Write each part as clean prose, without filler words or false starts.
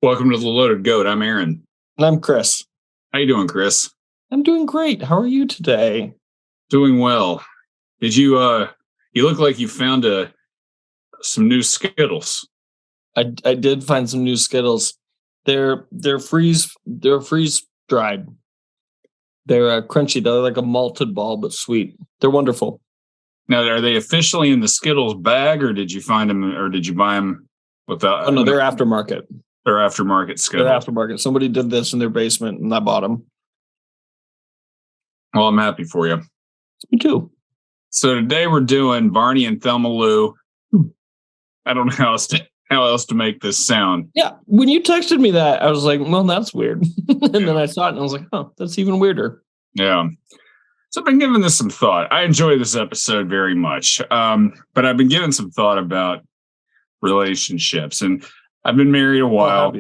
Welcome to the Loaded Goat. I'm Aaron. And I'm Chris. How you doing, Chris? I'm doing great. How are you today? Doing well. Did you you look like you found some new Skittles. I did find some new Skittles. They're freeze dried. They're crunchy. They're like a malted ball, but sweet. They're wonderful. Now, are they officially in the Skittles bag, or did you find them, or did you buy them without? Oh no, they're aftermarket. They're aftermarket Skittles. They're aftermarket. Somebody did this in their basement, and I bought them. Well, I'm happy for you. Me too. So today we're doing Barney and Thelma Lou. I don't know how else to make this sound. Yeah, when you texted me that, I was like, "Well, that's weird," and then I saw it, and I was like, "Oh, that's even weirder." Yeah. So I've been giving this some thought. I enjoy this episode very much, but I've been giving some thought about relationships, and I've been married a while.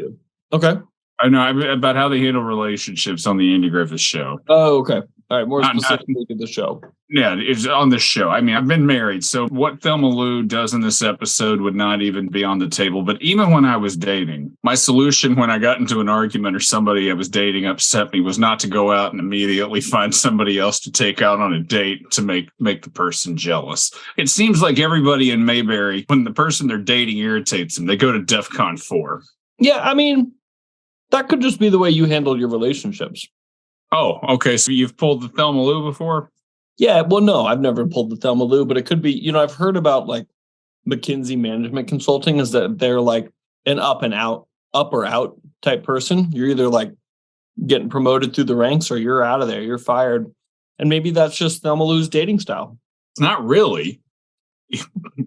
Okay. I know about how they handle relationships on the Andy Griffith Show. Oh, okay. All right. More specifically to the show. Yeah, it's on the show. I mean, I've been married, so what Thelma Lou does in this episode would not even be on the table. But even when I was dating, my solution when I got into an argument or somebody I was dating upset me was not to go out and immediately find somebody else to take out on a date to make the person jealous. It seems like everybody in Mayberry, when the person they're dating irritates them, they go to DEFCON 4. Yeah, I mean, that could just be the way you handle your relationships. Oh, okay. So you've pulled the Thelma Lou before? Yeah, well, no, I've never pulled the Thelma Lou, but it could be, I've heard about like McKinsey Management Consulting is that they're like an up or out type person. You're either like getting promoted through the ranks or you're out of there, you're fired. And maybe that's just Thelma Lou's dating style. It's not really.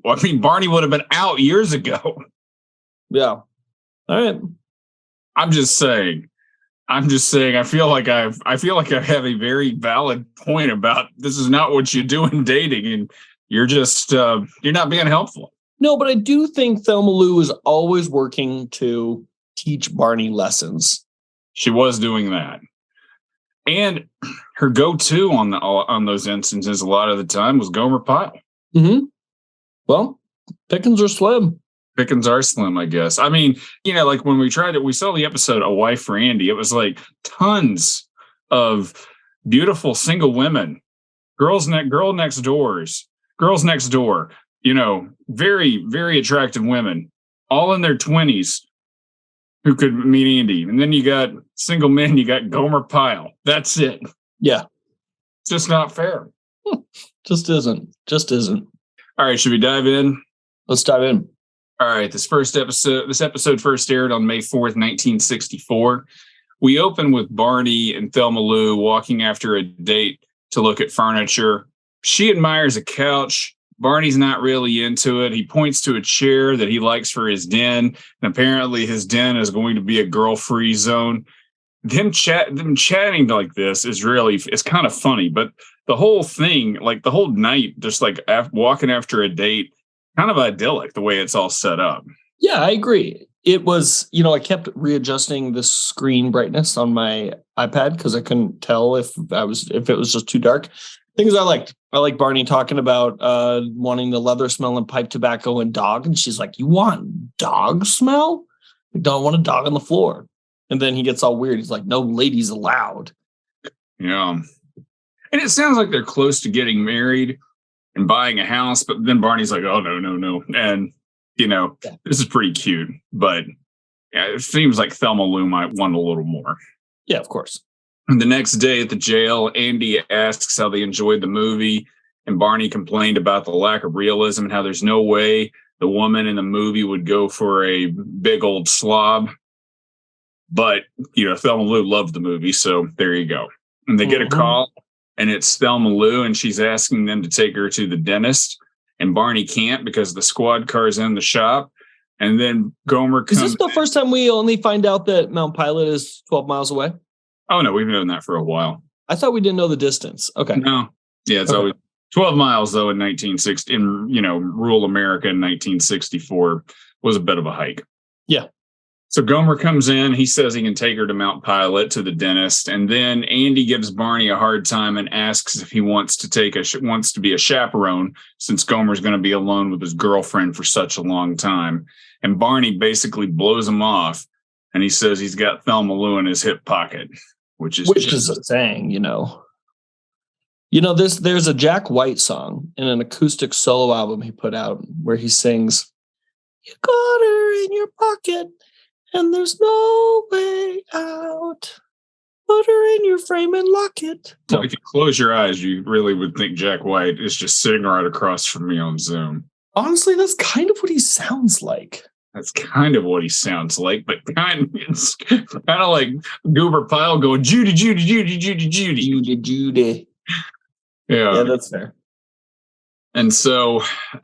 I mean, Barney would have been out years ago. Yeah. All right. I'm just saying. I feel like I have a very valid point about this is not what you do in dating, and you're just you're not being helpful. No, but I do think Thelma Lou is always working to teach Barney lessons. She was doing that, and her go-to on those instances a lot of the time was Gomer Pyle. Mm-hmm. Well, pickings are slim. Pickings are slim, I guess. I mean, like when we saw the episode A Wife for Andy, it was like tons of beautiful single women, girls next door, very, very attractive women, all in their 20s who could meet Andy. And then you got single men, you got Gomer Pyle. That's it. Yeah. It's just not fair. Just isn't. All right, should we dive in? Let's dive in. All right, this episode first aired on May 4th, 1964. We open with Barney and Thelma Lou walking after a date to look at furniture. She admires a couch. Barney's not really into it. He points to a chair that he likes for his den, and apparently his den is going to be a girl-free zone. Them chatting like this is kind of funny, but the whole thing, like the whole night, just like walking after a date, kind of idyllic the way it's all set up. Yeah, I agree. It was, I kept readjusting the screen brightness on my iPad because I couldn't tell if it was just too dark. Things I liked. I like Barney talking about wanting the leather smell and pipe tobacco and dog. And she's like, "You want dog smell? I don't want a dog on the floor." And then he gets all weird. He's like, "No ladies allowed." Yeah. And it sounds like they're close to getting married and buying a house, but then Barney's like, "Oh, no. And, This is pretty cute, but it seems like Thelma Lou might want a little more. Yeah, of course. And the next day at the jail, Andy asks how they enjoyed the movie, and Barney complained about the lack of realism and how there's no way the woman in the movie would go for a big old slob. But, Thelma Lou loved the movie, so there you go. And they get a call, and it's Thelma Lou, and she's asking them to take her to the dentist. And Barney can't because the squad car's in the shop. And then Gomer comes. Is this the first time we only find out that Mount Pilot is 12 miles away? Oh, no, we've known that for a while. I thought we didn't know the distance. Okay. No. Yeah, it's always 12 miles, though, in 1960. In, rural America in 1964 was a bit of a hike. Yeah. So Gomer comes in. He says he can take her to Mount Pilot to the dentist. And then Andy gives Barney a hard time and asks if he wants to be a chaperone since Gomer's going to be alone with his girlfriend for such a long time. And Barney basically blows him off And he says he's got Thelma Lou in his hip pocket, which is a saying, there's a Jack White song in an acoustic solo album he put out where he sings, "You got her in your pocket and there's no way out. Put her in your frame and lock it." So if you close your eyes, you really would think Jack White is just sitting right across from me on Zoom. Honestly, that's kind of what he sounds like. That's kind of what he sounds like, but it's kind of like Goober Pyle going, "Judy, Judy, Judy, Judy, Judy. Judy, Judy." Yeah, that's fair. And so, it's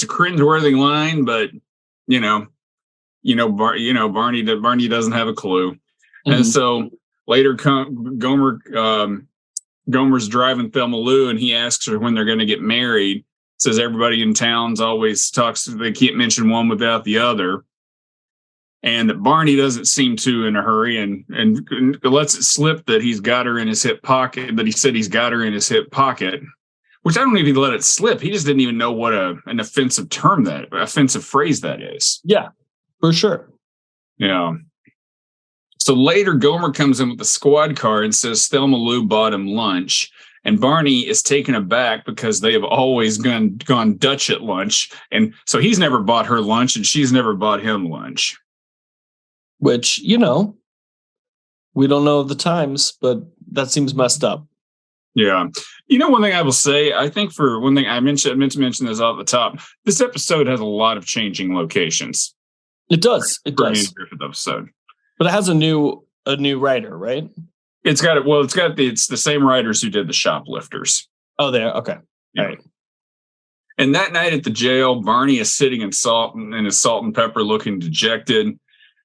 a cringeworthy line, but Barney doesn't have a clue. Mm-hmm. And so later, Gomer's driving Thelma Lou, and he asks her when they're going to get married. Says everybody in town's always talks, they can't mention one without the other. And that Barney doesn't seem too in a hurry and lets it slip that he's got her in his hip pocket, that he said he's got her in his hip pocket, which I don't even let it slip. He just didn't even know what an offensive phrase that is. Yeah, for sure. Yeah. So later, Gomer comes in with the squad car and says Thelma Lou bought him lunch. And Barney is taken aback because they have always gone Dutch at lunch. And so he's never bought her lunch and she's never bought him lunch. Which, we don't know the times, but that seems messed up. Yeah. One thing I will say, I think for one thing I meant to mention this off the top, this episode has a lot of changing locations. It does. It does. Griffith episode. But it has a new writer, right? It's the same writers who did The Shoplifters. Oh, there. Okay. Yeah. All right. And that night at the jail, Barney is sitting in his salt and pepper looking dejected.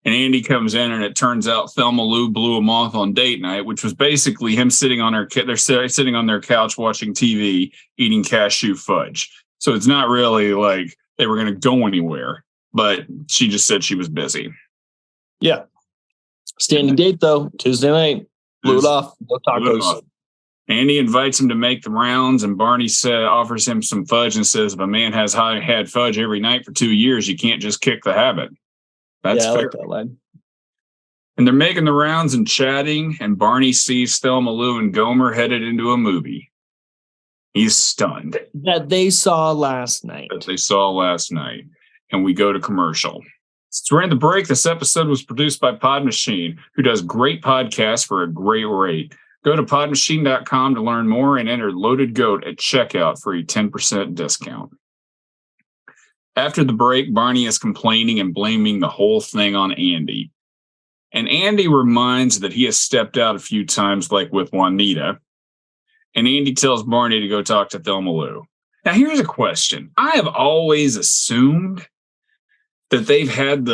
And Andy comes in, and it turns out Thelma Lou blew him off on date night, which was basically him sitting on they're sitting on their couch watching TV, eating cashew fudge. So it's not really like they were going to go anywhere, but she just said she was busy. Yeah. Standing date, though, Tuesday night. Blew it off. No tacos. Andy invites him to make the rounds, and Barney offers him some fudge and says, if a man has had fudge every night for 2 years, you can't just kick the habit. That's fair. I like that line. And they're making the rounds and chatting, and Barney sees Thelma Lou and Gomer headed into a movie. He's stunned. That they saw last night. And we go to commercial. So we're in the break. This episode was produced by Pod Machine, who does great podcasts for a great rate. Go to podmachine.com to learn more and enter Loaded Goat at checkout for a 10% discount. After the break, Barney is complaining and blaming the whole thing on Andy. And Andy reminds that he has stepped out a few times, like with Juanita. And Andy tells Barney to go talk to Thelma Lou. Now, here's a question. I have always assumed that they've had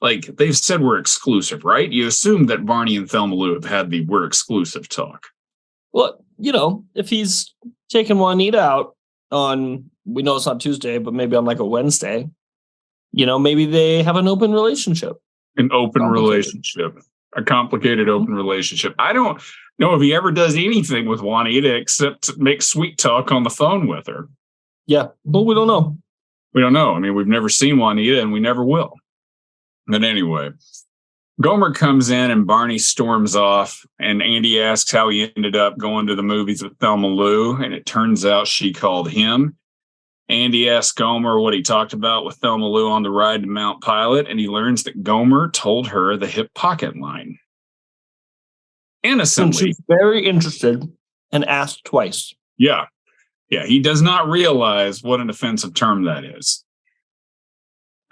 they've said we're exclusive, right? You assume that Barney and Thelma Lou have had the we're exclusive talk. Well, if he's taking Juanita out on, we know it's not Tuesday, but maybe on like a Wednesday, maybe they have an open relationship. A complicated open relationship. I don't know if he ever does anything with Juanita except make sweet talk on the phone with her. Yeah, but we don't know. We don't know. I mean, we've never seen Juanita and we never will. But anyway, Gomer comes in and Barney storms off, and Andy asks how he ended up going to the movies with Thelma Lou, and it turns out she called him. Andy asks Gomer what he talked about with Thelma Lou on the ride to Mount Pilot, and he learns that Gomer told her the hip pocket line. Innocently. And she's very interested and asked twice. Yeah. Yeah, he does not realize what an offensive term that is.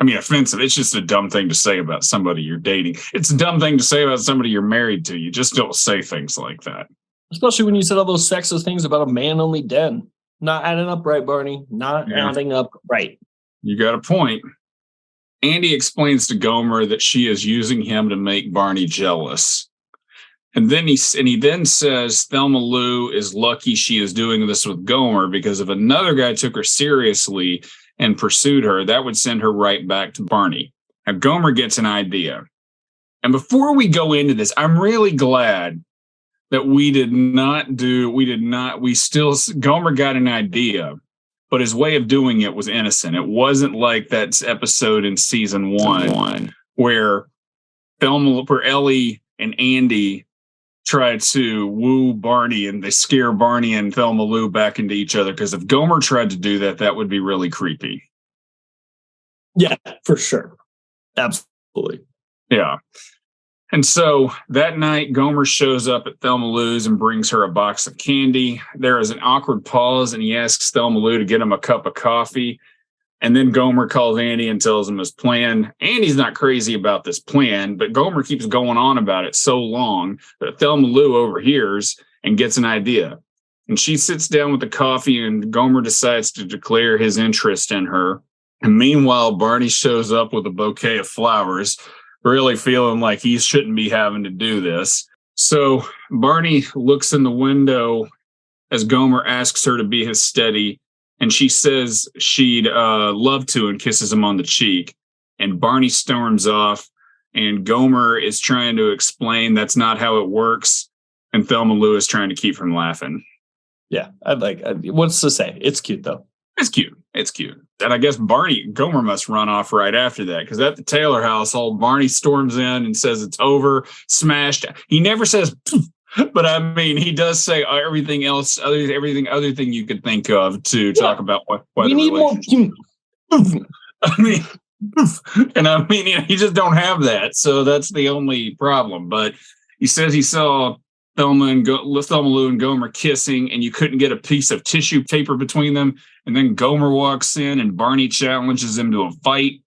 I mean, offensive. It's just a dumb thing to say about somebody you're dating. It's a dumb thing to say about somebody you're married to. You just don't say things like that. Especially when you said all those sexist things about a man-only den. Not adding up right, Barney. Not adding up right. You got a point. Andy explains to Gomer that she is using him to make Barney jealous. And then he says Thelma Lou is lucky she is doing this with Gomer, because if another guy took her seriously and pursued her, that would send her right back to Barney. Now, Gomer gets an idea. And before we go into this, I'm really glad that Gomer got an idea but his way of doing it was innocent. It wasn't like that episode in season one where Ellie and Andy try to woo Barney and they scare Barney and Thelma Lou back into each other. Because if Gomer tried to do that, that would be really creepy. Yeah, for sure. Absolutely. Yeah. And so that night, Gomer shows up at Thelma Lou's and brings her a box of candy. There is an awkward pause, and he asks Thelma Lou to get him a cup of coffee. And then Gomer calls Andy and tells him his plan. Andy's not crazy about this plan, but Gomer keeps going on about it so long that Thelma Lou overhears and gets an idea. And she sits down with the coffee, and Gomer decides to declare his interest in her. And meanwhile, Barney shows up with a bouquet of flowers, really feeling like he shouldn't be having to do this. So Barney looks in the window as Gomer asks her to be his steady, and she says she'd love to and kisses him on the cheek. And Barney storms off, and Gomer is trying to explain that's not how it works, and Thelma Lou is trying to keep from laughing. Yeah, what's to say? It's cute, though. It's cute. It's cute. And I guess Gomer must run off right after that, because at the Taylor household, Barney storms in and says it's over, smashed. He never says, but I mean, he does say everything else, other thing you could think of to talk about what we need more. I mean, and I mean, you just don't have that, so that's the only problem. But he says he saw Thelma Lou and Gomer kissing, and you couldn't get a piece of tissue paper between them. And then Gomer walks in, and Barney challenges him to a fight.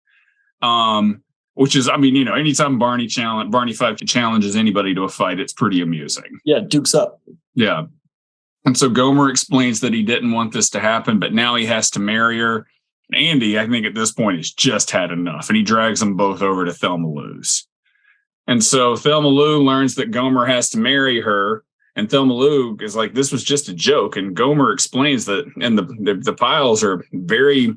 Which is, I mean, anytime Barney Phfftt challenges anybody to a fight, it's pretty amusing. Yeah, dukes up. Yeah. And so Gomer explains that he didn't want this to happen, but now he has to marry her. Andy, I think at this point, has just had enough, and he drags them both over to Thelma Lou's. And so Thelma Lou learns that Gomer has to marry her, and Thelma Lou is like, this was just a joke. And Gomer explains that, and the Piles are very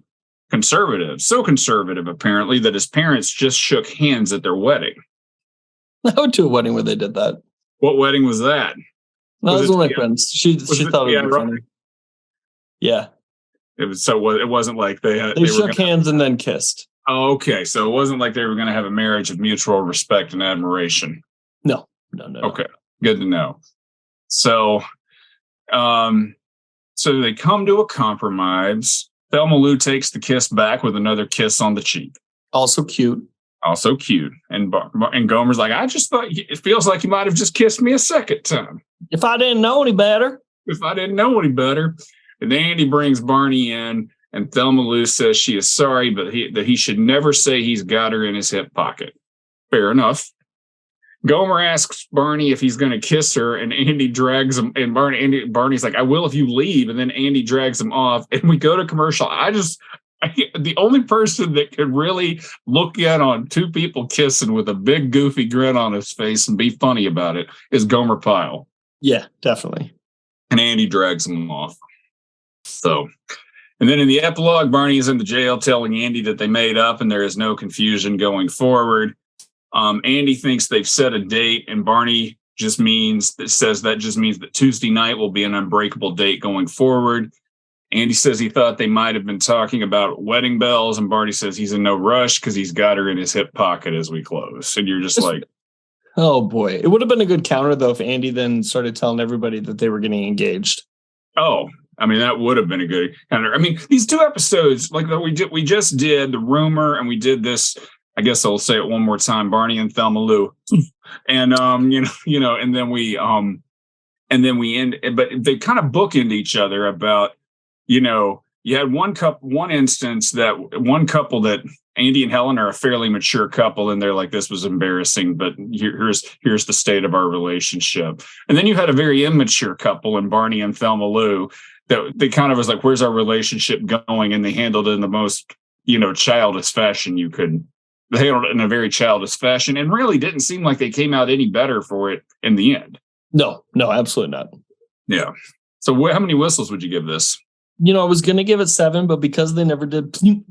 conservative, so conservative apparently that his parents just shook hands at their wedding. I went to a wedding where they did that. What wedding was that? No, it was one of my friends. She thought it was funny. Yeah. It wasn't like they shook hands and then kissed. Oh, okay. So it wasn't like they were going to have a marriage of mutual respect and admiration. No. Okay. Good to know. So, so they come to a compromise. Thelma Lou takes the kiss back with another kiss on the cheek. Also cute. And Gomer's like, I just thought it feels like you might have just kissed me a second time. If I didn't know any better. And then Andy brings Barney in, and Thelma Lou says she is sorry, but that he should never say he's got her in his hip pocket. Fair enough. Gomer asks Barney if he's going to kiss her, and Andy drags him. And Barney's like, I will if you leave. And then Andy drags him off, and we go to commercial. The only person that could really look in on two people kissing with a big goofy grin on his face and be funny about it is Gomer Pyle. Yeah, definitely. And Andy drags him off. So, and then in the epilogue, Barney is in the jail telling Andy that they made up and there is no confusion going forward. Andy thinks they've set a date, and Barney just means that Tuesday night will be an unbreakable date going forward. Andy says he thought they might have been talking about wedding bells, and Barney says he's in no rush because he's got her in his hip pocket as we close. And you're just like, oh boy. It would have been a good counter, though, if Andy then started telling everybody that they were getting engaged. Oh, I mean, that would have been a good counter. I mean, these two episodes, like we just did the rumor, and we did this, I guess I'll say it one more time, Barney and Thelma Lou. And and then we end, but they kind of bookend each other about, you had one instance that one couple that Andy and Helen are a fairly mature couple, and they're like, this was embarrassing, but here's the state of our relationship. And then you had a very immature couple in Barney and Thelma Lou that they kind of was like, where's our relationship going? And they handled it in the most, childish fashion you could. They handled it in a very childish fashion, and really didn't seem like they came out any better for it in the end. No, absolutely not. Yeah. So how many whistles would you give this? I was going to give it 7, but because they never did, I'm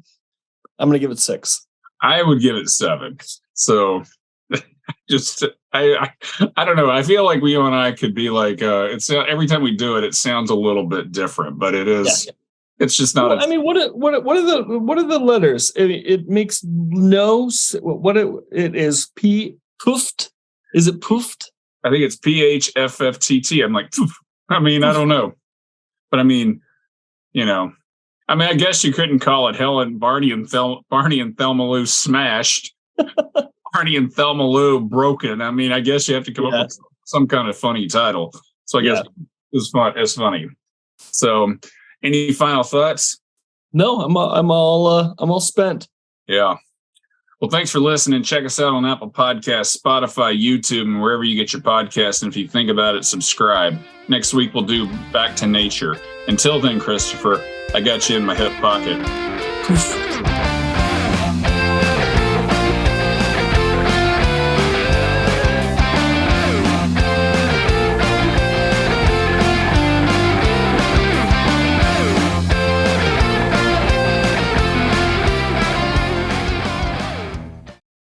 going to give it 6. I would give it 7. So just, I don't know. I feel like you and I could be like, it's every time we do it, it sounds a little bit different, but it is, It's just not. Well, I mean, what are the letters? It makes no. What it is? Phfftt. Is it Phfftt? I think it's PHFFTT. I'm like, poof. I mean, I don't know, but I mean, I guess you couldn't call it Barney and Thelma Lou smashed, Barney and Thelma Lou broken. I mean, I guess you have to come up with some kind of funny title. So I guess it's funny. So, any final thoughts? No, I'm all spent. Yeah. Well, thanks for listening. Check us out on Apple Podcasts, Spotify, YouTube, and wherever you get your podcasts. And if you think about it, subscribe. Next week, we'll do Back to Nature. Until then, Christopher, I got you in my hip pocket.